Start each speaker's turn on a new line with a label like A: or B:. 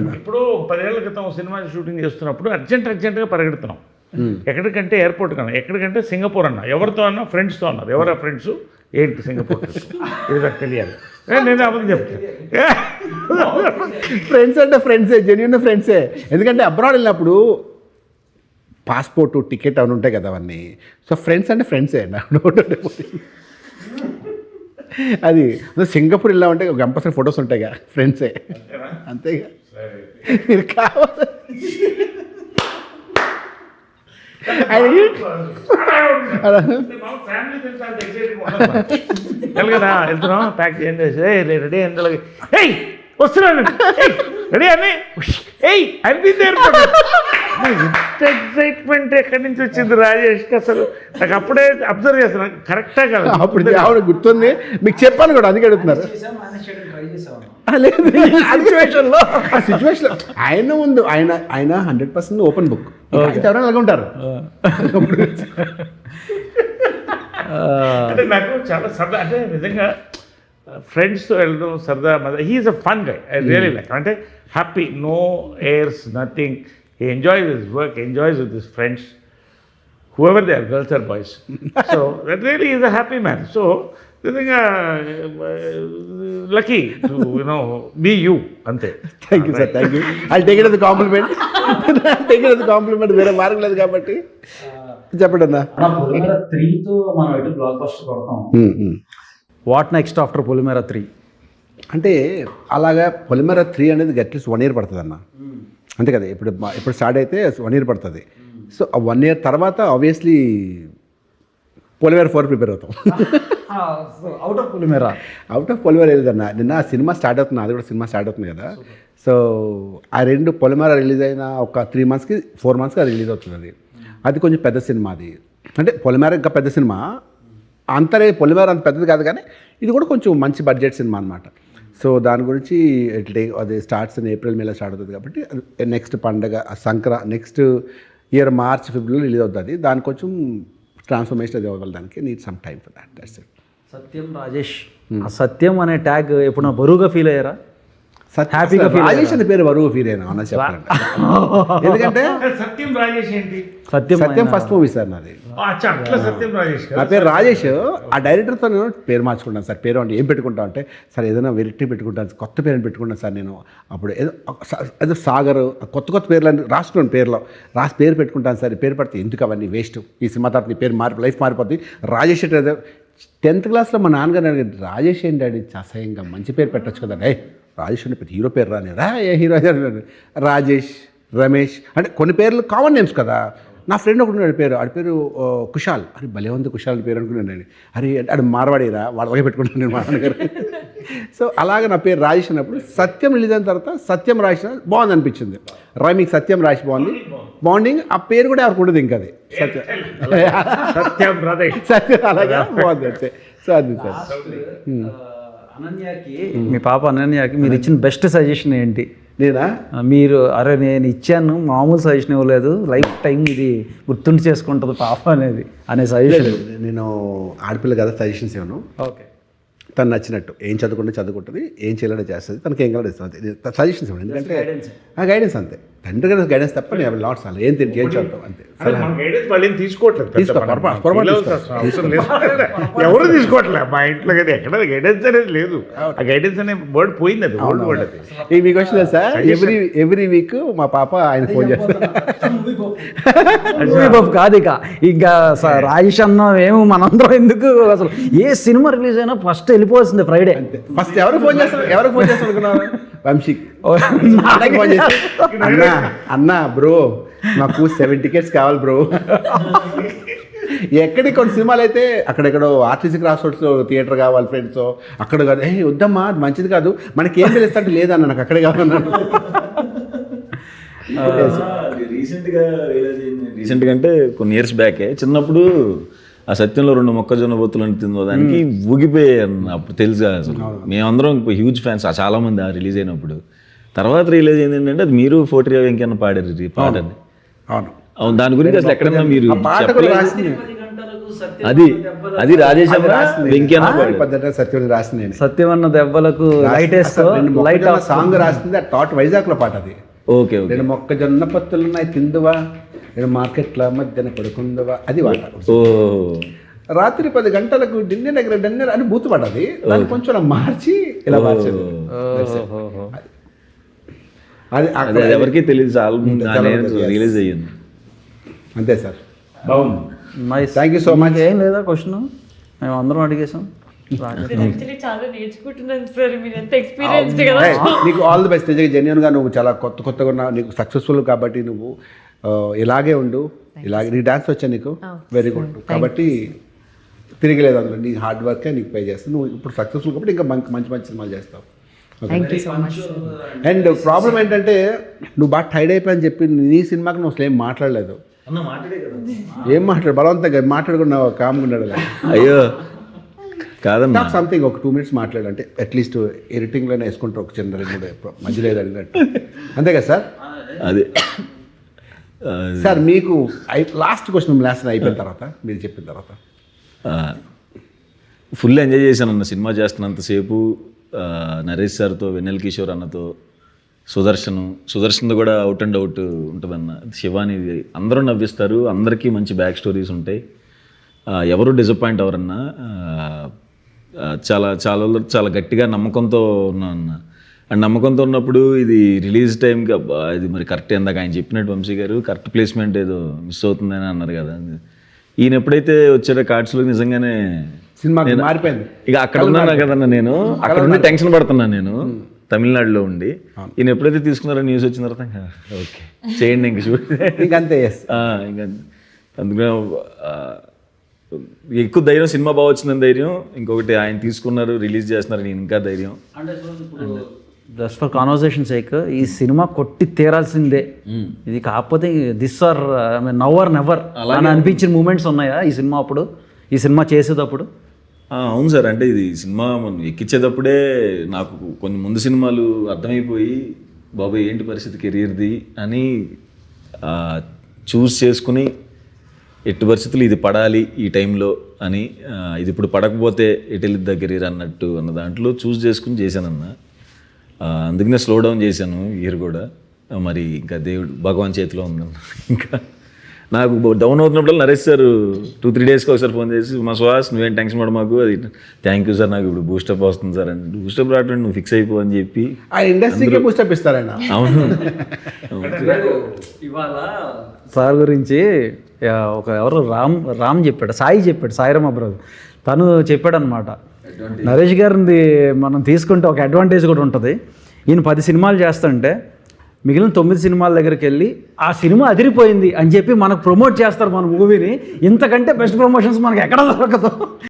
A: అన్న.
B: ఇప్పుడు 10 ఏళ్ల క్రితం సినిమా షూటింగ్ చేస్తున్నప్పుడు అర్జెంట్గా పరిగెడుతున్నాం. ఎక్కడికంటే ఎయిర్పోర్ట్ కన్నా, ఎక్కడికంటే సింగపూర్ అన్న. ఎవరితో అన్నా ఫ్రెండ్స్తో అన్నారు. ఎవరా ఫ్రెండ్స్? ఏంటి సింగపూర్ ఇది నాకు తెలియాలి. నేను అబద్ధం చెప్తాను.
A: ఫ్రెండ్స్ అంటే ఫ్రెండ్సే, జెన్యున్ ఫ్రెండ్సే. ఎందుకంటే అబ్రాడ్ వెళ్ళినప్పుడు పాస్పోర్టు టికెట్ అవన్నీ ఉంటాయి కదా అవన్నీ. సో ఫ్రెండ్స్ అంటే ఫ్రెండ్సే. అది సింగపూర్ వెళ్ళామంటే కంపల్సరీ ఫొటోస్ ఉంటాయి కదా, ఫ్రెండ్సే అంతేగా. మీరు కావాలి
B: వెళ్తున్నాం, ప్యాక్ చేయండి, రెడీ అయింది, వస్తున్నాను, రెడీ అని అనిపింది. ఇంత ఎక్సైట్మెంట్ ఎక్కడి నుంచి వచ్చింది రాజేష్కి అసలు? నాకు అప్పుడే అబ్జర్వ్ చేస్తున్నాను. కరెక్టా కదా?
A: అప్పుడు ఆవిడ గుర్తుంది, మీకు చెప్పాను కూడా, అందుకే అడుగుతున్నారు. సిచ్యువేషన్లో ఆయన ముందు ఆయన 100% ఓపెన్ బుక్. ఎవరైనా అలాగే ఉంటారు.
B: అంటే నాకు చాలా సరదా, అంటే నిజంగా ఫ్రెండ్స్తో వెళ్ళడం సరదా. He is a fun guy, I really like. అంటే happy, no airs, nothing. He enjoys his work, enjoys with his friends, whoever they are, girls or boys. So that really is a happy man. So I think lucky to be you. Ante.
A: Thank you, sir. Thank you. I'll take it as a compliment. Take it as a compliment. వేరే మార్గం లేదు కాబట్టి చెప్పండి అన్న.
C: పొలిమేర 3తో మనం ఎటు block buster కొడతాం. What next after పొలిమేర 3?
A: అంటే అలాగా పొలిమేర 3 అనేది అట్లీస్ట్ 1 year పడుతుంది అన్న. అంతే కదా. ఇప్పుడు స్టార్ట్ అయితే 1 year పడుతుంది. సో ఆ 1 year తర్వాత ఆబ్వియస్లీ పొలిమేర 4 ప్రిపేర్ అవుతాం.
C: అవుట్ ఆఫ్ పొలిమేర
A: లేదన్న. నిన్న సినిమా స్టార్ట్ అవుతుంది, అది కూడా సినిమా స్టార్ట్ అవుతుంది కదా. సో ఆ 2 పొలిమేర రిలీజ్ అయిన ఒక 3 monthsకి 4 monthsకి అది రిలీజ్ అవుతుంది. అది కొంచెం పెద్ద సినిమా. అది అంటే పొలిమేర ఇంకా పెద్ద సినిమా. అంతరే పొలిమేర అంత పెద్దది కాదు, కానీ ఇది కూడా కొంచెం మంచి బడ్జెట్ సినిమా అనమాట. సో దాని గురించి అది starts in April, May start అవుతుంది కాబట్టి నెక్స్ట్ పండగ next year March, February release అవుతుంది. దాని కొంచెం ట్రాన్స్ఫర్మేషన్ అది అవ్వాలి, దానికి need some time for that. That's it.
C: Satyam Rajesh, ఆ సత్యం అనే ట్యాగ్ ఎప్పుడు బరువుగా ఫీల్ అయ్యారా?
A: హ్యాపీగా రాజేష్ అనే పేరు బరువు ఫీల్ అయినా అన్న చెప్పాలంటే. ఎందుకంటే
B: సత్యం రాజేష్ ఏంటి?
A: సత్యం ఫస్ట్ మూవీ సార్ నాది.
B: సత్యం రాజేష్,
A: నా పేరు రాజేష్. ఆ డైరెక్టర్తో నేను పేరు మార్చుకుంటాను సార్. పేరు అంటే ఏం పెట్టుకుంటా అంటే, సార్ ఏదైనా వెరైటీ పెట్టుకుంటాను, కొత్త పేరుని పెట్టుకుంటాను సార్. నేను అప్పుడు ఏదో సాగర్, కొత్త పేర్లు రాసుకున్నాను. రాసి పేరు పెట్టుకుంటాను సార్. పేరు పడితే ఎందుకు అవన్నీ వేస్ట్, ఈ సినిమా తర్వాత నీ పేరు లైఫ్ మారిపోతుంది. రాజేష్ అంటే 10th classలో మా నాన్నగారు అడిగారు, రాజేష్ ఏంటి డాడీ అసహ్యంగా, మంచి పేరు పెట్టచ్చు కదా. రాజేష్ అంటే పెద్ద హీరో పేరు రాని ఏ హీరో రాజేష్, రమేష్ అంటే కొన్ని పేర్లు కామన్ నేమ్స్ కదా. నా ఫ్రెండ్ ఒకటి పేరు, ఆడి పేరు కుషాల్. అరే భలే ఉంది కుషాల్ పేరు అనుకున్నాను. అరే ఆడు మార్వాడిరా, వాడిలాగే పెట్టుకుంటాను నేను మా నాన్నగారు. సో అలాగే నా పేరు రాజేష్ అన్నప్పుడు సత్యం రిలీజ్ అయిన తర్వాత సత్యం రాజేష్ బాగుంది అనిపించింది. మీకు సత్యం రాజేష్ బాగుంది, బాండింగ్. ఆ పేరు కూడా ఎవరికి ఉండదు ఇంకా, అది సత్యం అలాగే బాగుంది అంతే. సో అది సార్.
C: అనన్యకి, మీ పాప అనన్యకి మీరు ఇచ్చిన బెస్ట్ సజెషన్ ఏంటి?
A: నేనా?
C: మీరు అరే నేను ఇచ్చాను, మామూలు సజెషన్ ఇవ్వలేదు, లైఫ్ టైం ఇది గుర్తుండి చేసుకుంటుంది పాప అనే సజెషన్.
A: నేను ఆడపిల్ల కదా, సజెషన్స్ ఇవ్వను.
C: ఓకే,
A: తను నచ్చినట్టు ఏం చదువుకుంటుంది, ఏం చేయాలని చేస్తుంది, తనకి ఏం కావాలో ఇస్తుంది. సజెషన్స్ ఇవ్వండి, ఎందుకంటే గైడెన్స్ అంతే. తండ్రి గారి గైడెన్స్ తప్ప నేను లాట్స్ అలా ఏం ఏం చదువుతాం అంతే.
B: ఎవరు తీసుకోవట్లేదు మా ఇంట్లో, కదా ఎక్కడ గైడెన్స్ అనేది లేదు. ఆ గైడెన్స్ అనే వర్డ్ పోయింది, అది ఓల్డ్ వర్డ్. అది
A: మీకు వచ్చిందా సార్? ఎవ్రీ వీక్ మా పాప ఆయన ఫోన్ చేస్తారు.
C: కాదు ఇక ఇంకా రాజేష్ అన్న ఏమో మనందరం ఎందుకు, అసలు ఏ సినిమా రిలీజ్ అయినా ఫస్ట్ వెళ్ళిపోవాల్సిందే ఫ్రైడే.
A: ఫస్ట్ ఎవరికి ఫోన్ చేస్తారు అనుకున్నారు? వంశీకి ఫోన్ చేసి, అన్నా బ్రో మాకు 7 tickets కావాలి బ్రో. ఎక్కడికి కొన్ని సినిమాలు అయితే అక్కడెక్కడో ఆర్టీసీ క్రాస్ రోడ్స్ థియేటర్ కావాలి ఫ్రెండ్స్, అక్కడ కాదు వద్దమ్మా అది మంచిది కాదు, మనకి ఏం తెలుస్తుంటే లేదన్న, నాకు అక్కడే కావాలన్నాడు.
D: రీసెంట్గా అంటే కొన్ని ఇయర్స్ బ్యాకే చిన్నప్పుడు ఆ సత్యంలో 2 మొక్కజొన్న బొత్తులు అని తిందో దానికి ఊగిపోయాను. అప్పుడు తెలుసు అసలు మేమందరం హ్యూజ్ ఫ్యాన్స్ చాలామంది ఆ రిలీజ్ అయినప్పుడు. తర్వాత రిలీజ్ అయింది ఏంటంటే అది మీరు 40 ఇంకేమన్నా పాడారు పాటని.
A: అవును,
D: దాని గురించి అసలు ఎక్కడన్నా మీరు అది రాజేష్ అన్న వెంకీ అన్న పాడారు.
A: పద్ధతి సత్యం రాసింది నేను.
C: సత్యమన్న దెబ్బలకు లైట్ వేస్తూ లైట్ ఆఫ్
A: సాంగ్ రాసింది ఆ థాట్ వైజాగ్ లో పాట అది.
D: Okay okay.
A: నేను మొక్కజొన్న పత్తులున్నాయి తిందువా, నేను మార్కెట్ల మధ్యన పడుకుందువా, అది పాట.
D: ఓ
A: రాత్రి 10 గంటలకు డిన్నర్ అని బూతు పడ్డది, దాన్ని కొంచెం అలా మార్చి ఇలా మార్చారు. అది
D: అది ఎవరికి తెలియదు, ఆల్బమ్ రిలీజ్ అయ్యింది
A: అంతే సార్.
B: బాగుంది.
C: Nice.
A: Thank you so much.
C: ఏం లేదా క్వశ్చన్ మేము అందరం అడిగేసాం.
E: యాక్చువల్లీ చాలా నేర్చుకుంటున్నాను సార్, మీరు ఎంత ఎక్స్పీరియన్స్డ్ కదా.
A: నీకు ఆల్ ది బెస్ట్. జెన్యున్గా నువ్వు చాలా కొత్తగా ఉన్నావు, నీకు సక్సెస్ఫుల్ కాబట్టి నువ్వు ఇలాగే ఉండు. ఇలాగే నీ డాన్స్ వచ్చా నీకు, వెరీ గుడ్. కాబట్టి తిరిగిలేదు అందులో, నీ హార్డ్ వర్కే నీకు పే చేస్తావు. నువ్వు ఇప్పుడు సక్సెస్ఫుల్ కాబట్టి ఇంకా మంచి మంచి సినిమాలు చేస్తావు.
E: Thank you so much.
A: And problem ఏంటంటే నువ్వు బాగా టైర్డ్ అయిపోయని చెప్పి నీ సినిమాకి నువ్వు అసలు ఏం మాట్లాడలేదు. ఏం మాట్లాడు, బలవంతంగా మాట్లాడుకున్నావు, కామ్గా ఉన్నాడు.
D: అయ్యో కాదన్నా,
A: సంథింగ్ ఒక 2 minutes మాట్లాడు, అంటే అట్లీస్ట్ ఎడిటింగ్లోనే వేసుకుంటారు ఒక చిన్న 2-3 మధ్యలో ఏదో అడిగినట్టు, అంతే కదా సార్?
D: అదే
A: సార్ మీకు లాస్ట్ క్వశ్చన్ అయిపోయిన తర్వాత మీరు చెప్పిన తర్వాత
D: ఫుల్ ఎంజాయ్ చేశానన్న సినిమా చేస్తున్నంతసేపు. నరేష్ సార్తో, వెన్నెల కిషోర్ అన్నతో, సుదర్శన్తో కూడా అవుట్ అండ్ అవుట్ ఉంటుందన్న. శివాని అందరూ నవ్విస్తారు, అందరికీ మంచి బ్యాక్ స్టోరీస్ ఉంటాయి, ఎవరు డిసప్పాయింట్ అవ్వరన్నా. చాలా చాలా చాలా గట్టిగా నమ్మకంతో ఉన్నాను. అండ్ నమ్మకంతో ఉన్నప్పుడు ఇది రిలీజ్ టైంకి ఇది మరి కరెక్ట్, ఇందాక ఆయన చెప్పినట్టు వంశీ గారు కరెక్ట్ ప్లేస్మెంట్ ఏదో మిస్ అవుతుందని అన్నారు కదా. ఈయన ఎప్పుడైతే వచ్చారో కార్డ్స్లో నిజంగానే
A: సినిమా మారిపోయింది.
D: ఇక అక్కడ ఉన్నాను కదన్నా, నేను అక్కడ ఉండి టెన్షన్ పడుతున్నాను. నేను తమిళనాడులో ఉండి ఈయన ఎప్పుడైతే తీసుకున్నారో న్యూస్ వచ్చిన తర్వాత ఓకే చేయండి ఇంక షూట్
A: ఇంకంతే.
D: ఇంకా అందుకనే ఎక్కువ ధైర్యం, సినిమా బాగా వచ్చిందని ధైర్యం, ఇంకొకటి ఆయన తీసుకున్నారు రిలీజ్ చేస్తున్నారు నేను ఇంకా ధైర్యం.
C: జస్ట్ ఫర్ కాన్వర్సేషన్ సేక్ ఈ సినిమా కొట్టి తీరాల్సిందే, ఇది కాకపోతే this or now or never అని అనిపించిన మూమెంట్స్ ఉన్నాయా ఈ సినిమా అప్పుడు, ఈ సినిమా చేసేటప్పుడు?
D: అవును సార్, అంటే ఇది సినిమా మనం ఎక్కించేటప్పుడే నాకు కొన్ని ముందు సినిమాలు అర్థమైపోయి బాబాయ్ ఏంటి పరిస్థితి కెరీర్ది అని చూస్ చేసుకుని ఎట్టి పరిస్థితులు ఇది పడాలి ఈ టైంలో అని, ఇది ఇప్పుడు పడకపోతే ఎటు వెళ్ళిద్దా కెరీర్ అన్నట్టు అన్న దాంట్లో చూస్ చేసుకుని చేశానన్న. అందుకనే స్లో డౌన్ చేశాను ఇయర్ కూడా. మరి ఇంకా దేవుడు భగవాన్ చేతిలో ఉందన్న. ఇంకా నాకు డౌన్ అవుతున్నప్పుడు నరేష్ సార్ 2-3 డేస్కి ఒకసారి ఫోన్ చేసి, మా సుహాస్ నువ్వేం టెన్షన్ పడ మాకు, అది థ్యాంక్ యూ సార్, నాకు ఇప్పుడు బూస్టప్ వస్తుంది సార్ అని. బూస్టప్ రావడం నువ్వు ఫిక్స్ అయిపో అని చెప్పి
A: ఆ ఇండస్ట్రీకి బూస్టప్ ఇస్తారైనా.
D: అవును.
C: ఇవాళ సార్ గురించి ఒక ఎవరు రామ్ చెప్పాడు, సాయిరామ్ అబ్రాజ్, తను చెప్పాడు అనమాట. నరేష్ గారిది మనం తీసుకుంటే ఒక అడ్వాంటేజ్ కూడా ఉంటుంది. ఈయన 10 సినిమాలు చేస్తుంటే మిగిలిన 9 సినిమాల దగ్గరికి వెళ్ళి ఆ సినిమా అదిరిపోయింది అని చెప్పి మనకు ప్రమోట్ చేస్తారు మన మూవీని. ఇంతకంటే బెస్ట్ ప్రమోషన్స్ మనకి ఎక్కడ దొరకదు.